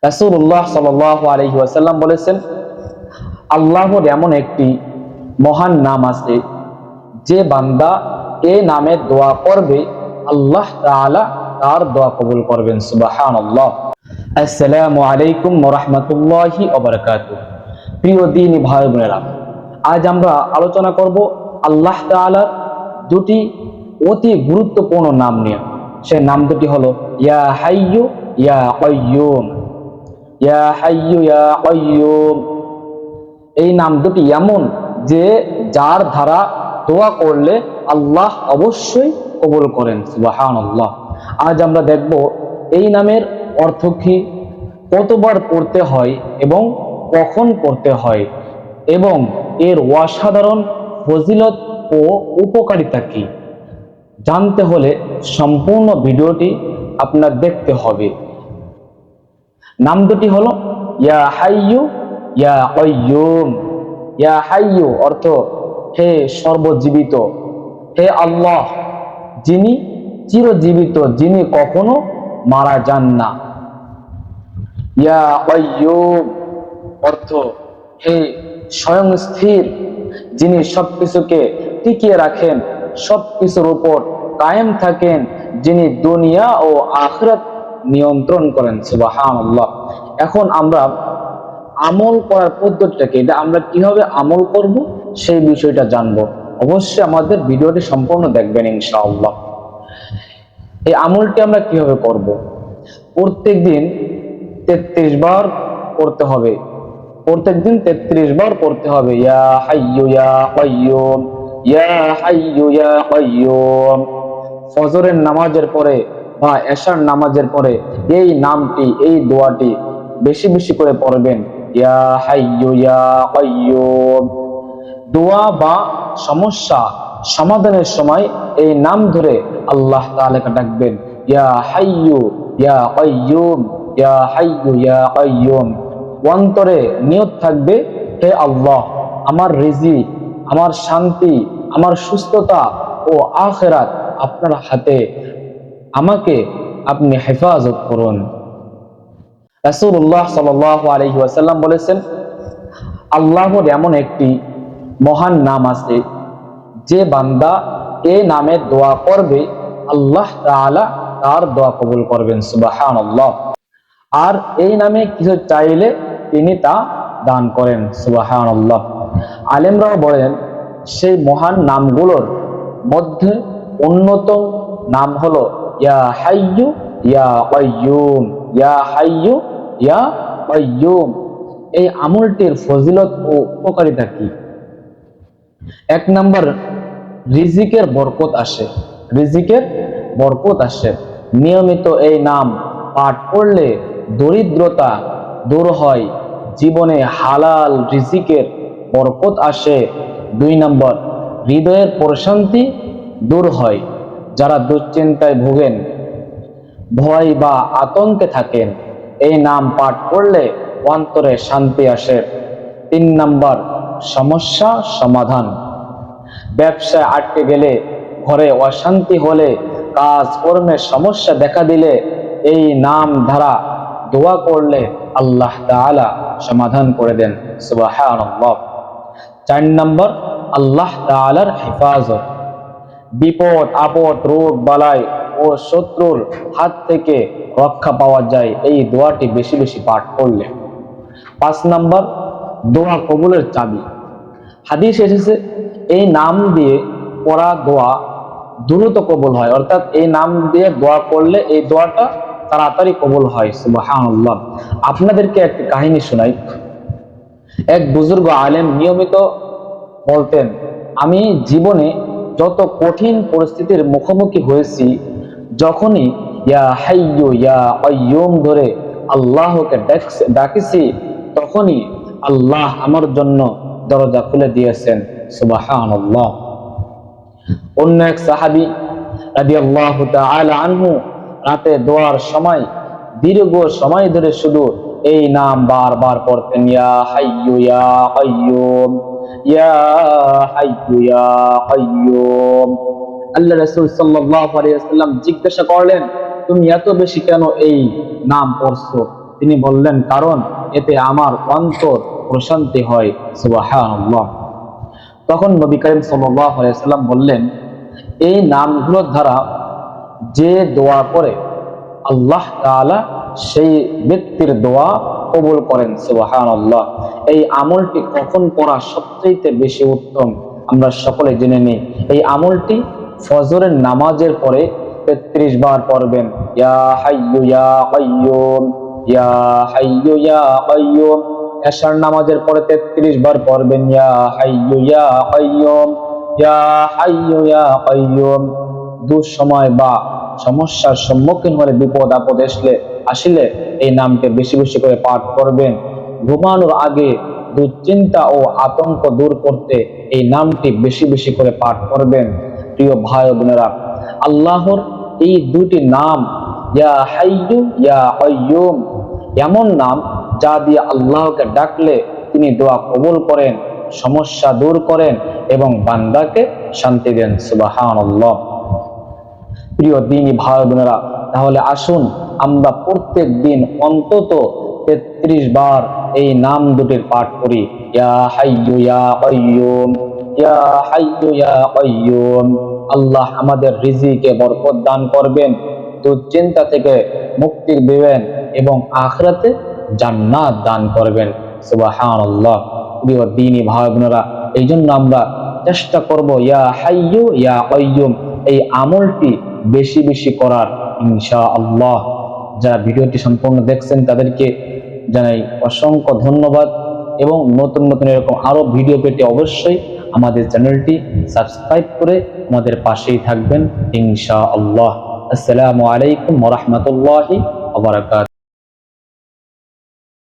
রাসূলুল্লাহ সাল্লাল্লাহু আলাইহি ওয়াসাল্লাম বলেছেন, আল্লাহর এমন একটি মহান নাম আছে, যে বান্দা এই নামে দোয়া করবে আল্লাহ তাআলা তার দোয়া কবুল করবেন। সুবহানাল্লাহ। আসসালামু আলাইকুম ওয়া রাহমাতুল্লাহি ওয়া বারাকাতুহু। প্রিয় দ্বীনী ভাই বোনেরা, আজ আমরা আলোচনা করব আল্লাহ তাআলার দুটি অতি গুরুত্বপূর্ণ নাম নিয়ে। সেই নাম দুটি হলো ইয়া হাইয়্যু ইয়া কাইয়্যুম। ইয়া হাইয়্যু ইয়া কাইয়্যুম এই নাম দুটি এমন যে যার দ্বারা দোয়া করলে আল্লাহ অবশ্যই কবুল করেন। সুবহানাল্লাহ। আজ আমরা দেখব এই নামের অর্থ কি, কতবার পড়তে হয় এবং কখন পড়তে হয়, এবং এর অসাধারণ ফজিলত ও উপকারিতা কি। জানতে হলে সম্পূর্ণ ভিডিওটি আপনার দেখতে হবে। নাম দুটি হলো ইয়া হাইয়্যু ইয়া কাইয়্যুম। ইয়া হাইয়্যু অর্থ হে সর্বজীবিত, হে আল্লাহ যিনি চিরজীবিত, যিনি কখনো মারা যান না। ইয়া কাইয়্যুম অর্থ হে স্বয়ং স্থির, যিনি সবকিছুকে টিকিয়ে রাখেন, সবকিছুর উপর কায়েম থাকেন, যিনি দুনিয়া ও আখিরাত নিয়ন্ত্রণ করেন। সুবহানাল্লাহ। এখন আমরা আমল করার পদ্ধতিটাকে, এটা আমরা কিভাবে আমল করব সেই বিষয়টা জানবো। অবশ্যই আমাদের ভিডিওটি সম্পূর্ণ দেখবেন ইনশাআল্লাহ। এই আমলটি আমরা কিভাবে করব? প্রত্যেকদিন 33 বার পড়তে হবে। প্রত্যেকদিন 33 বার পড়তে হবে ইয়া হাইয়্যু ইয়া কাইয়্যুম, ইয়া হাইয়্যু ইয়া কাইয়্যুম। ফজরের নামাজের পরে বা এশার নামাজের পরে এই নামটি, এই দোয়াটি বেশি বেশি করে পড়বেন, ইয়া হাইয়্যু ইয়া কাইয়্যুম। দোয়া বা সমস্যা সমাধানের সময় এই নাম ধরে আল্লাহ তাআলাকে ডাকবেন, ইয়া হাইয়্যু ইয়া কাইয়্যুম, ইয়া হাইয়্যু ইয়া কাইয়্যুম। অন্তরে নিয়ত থাকবে, হে আল্লাহ, আমার রিজিক, আমার শান্তি, আমার সুস্থতা ও আখিরাত আপনার হাতে, আমাকে আপনি হেফাজত করুন। রাসূলুল্লাহ সাল্লাল্লাহু আলাইহি ওয়াসাল্লাম বলেছেন, আল্লাহর এমন একটি মহান নাম আছে, যে বান্দা এই নামে দোয়া করবে আল্লাহ তাআলা তার দোয়া কবুল করবেন। সুবহানাল্লাহ। আর এই নামে কিছু চাইলে তিনি তা দান করেন। সুবহানাল্লাহ। আলেমরাও বলেন, সেই মহান নামগুলোর মধ্যে অন্যতম নাম হলো ইয়া হাইয়্যু ইয়া কাইয়্যুম। ইয়া হাইয়্যু ইয়া কাইয়্যুম এই আমলটির ফজিলত ও উপকারিতা কি? এক নাম্বার, রিজিকের বরকত আসে। রিজিকের বরকত আসে। নিয়মিত এই নাম পাঠ করলে দরিদ্রতা দূর হয়, জীবনে হালাল রিজিকের বরকত আসে। দুই নাম্বার, হৃদয়ের প্রশান্তি দূর হয়। যারা দুশ্চিন্তায় ভোগেন, ভয় বা আতঙ্কে থাকেন, এই নাম পাঠ করলে অন্তরে শান্তি আসে। তিন নাম্বার, সমস্যা সমাধান। ব্যবসায় আটকে গেলে, ঘরে অশান্তি হলে, কাজ কর্মের সমস্যা দেখা দিলে এই নাম দ্বারা দোয়া করলে আল্লাহ তাআলা সমাধান করে দেন। সুবহানাল্লাহ। চার নাম্বার, আল্লাহ তাআলার হেফাজত। বিপদ আপদ, রোগ বালাই ও শত্রুর হাত থেকে রক্ষা পাওয়া যায় এই দোয়াটি বেশি বেশি পাঠ করলে। পাঁচ নাম্বার, দোয়া কবুলের চাবি। হাদিস এসেছে, এই নাম দিয়ে পড়া দোয়া দ্রুত কবুল হয়, অর্থাৎ এই নাম দিয়ে দোয়া করলে এই দোয়াটা তাড়াতাড়ি কবুল হয়। সুবহানাল্লাহ। আপনাদেরকে একটি কাহিনী শোনাই। এক বুজুর্গ আলেম নিয়মিত বলতেন, আমি জীবনে যত কঠিন পরিস্থিতির মুখোমুখি হয়েছি, যখনই ইয়া হাইয়্যু ইয়া কাইয়্যুম ধরে আল্লাহকে ডাকেছি, তখনই আল্লাহ আমার জন্য দরজা খুলে দিয়েছেন। সুবহানাল্লাহ। অন্য এক সাহাবী রাদিয়াল্লাহু তাআলা আনহু রাতে দোয়ার সময় দীর্ঘ সময় ধরে শুধু এই নাম বারবার পড়তেন, ইয়া হাইয়্যু ইয়া কাইয়্যুম, ইয়া হাইয়্যু ইয়া কাইয়্যুম। আল্লাহ রাসূল সাল্লাল্লাহু আলাইহি ওয়াসাল্লাম জিজ্ঞাসা করলেন, তুমি এত বেশি কেন এই নাম পড়ছো? তিনি বললেন, কারণ এতে আমার অন্তর প্রশান্তি হয়। সুবহানাল্লাহ। তখন নবী করিম সাল্লাল্লাহু আলাইহি ওয়াসাল্লাম বললেন, এই নামগুলোর দ্বারা যে দোয়া করে আল্লাহ তাআলা সেই ব্যক্তির দোয়া কবুল করেন। সুবহানাল্লাহ। এই আমলটি কখন করা সবচেয়ে বেশি উত্তম আমরা সকলে জেনে নিই। এই আমলটি ফজরের নামাজের পরে 33 বার পড়বেন। ইয়া হাইয়্যু ইয়া কাইয়্যুম, ইয়া হাইয়্যু ইয়া কাইয়্যুম। এশার নামাজের পরে 33 বার পড়বেন, ইয়া হাইয়্যু ইয়া কাইয়্যুম, ইয়া হাইয়্যু ইয়া কাইয়্যুম। দুঃসময় বা সমস্যার সম্মুখীন হলে, বিপদ আপদ আসলে এই নামটি বেশি বেশি করে পাঠ করবেন। ঘুমানোর আগে দুশ্চিন্তা ও আতঙ্ক দূর করতে এই নামটি বেশি বেশি করে পাঠ করবেন। প্রিয় ভাই ও বোনেরা, আল্লাহর এই দুটি নাম ইয়া হাইয়্যু ইয়া কাইয়্যুম এমন নাম যা দিয়ে আল্লাহকে ডাকলে তিনি দোয়া কবুল করেন, সমস্যা দূর করেন এবং বান্দাকে শান্তি দেন। সুবহানাল্লাহ। প্রিয় দ্বীনি ভাই বোনেরা, তাহলে আসুন আমরা প্রত্যেক দিন অন্তত 33 বার এই নাম দুটির পাঠ করি। ইয়া হাইয়্যু ইয়া কাইয়্যুম, ইয়া হাইয়্যু ইয়া কাইয়্যুম। আল্লাহ আমাদের রিজিকে বরকত দান করবেন, দুশ্চিন্তা থেকে মুক্তি দিবেন এবং আখিরাতে জান্নাত দান করবেন। সুবহানাল্লাহ। প্রিয় দ্বীনি ভাই বোনেরা, এই জন্য আমরা চেষ্টা করব ইয়া হাইয়্যু ইয়া কাইয়্যুম এই আমলটি বেশি বেশি করার, ইনশাআল্লাহ। যারা ভিডিওটি সম্পূর্ণ দেখছেন তাদেরকে জানাই অসংখ্য ধন্যবাদ এবং নতুন নতুন এরকম আরো ভিডিও পেতে অবশ্যই আমাদের চ্যানেলটি সাবস্ক্রাইব করে আমাদের পাশেই থাকবেন, ইনশাআল্লাহ। আসসালামু আলাইকুম ওয়া রাহমাতুল্লাহি ওয়া বারাকাতুহু।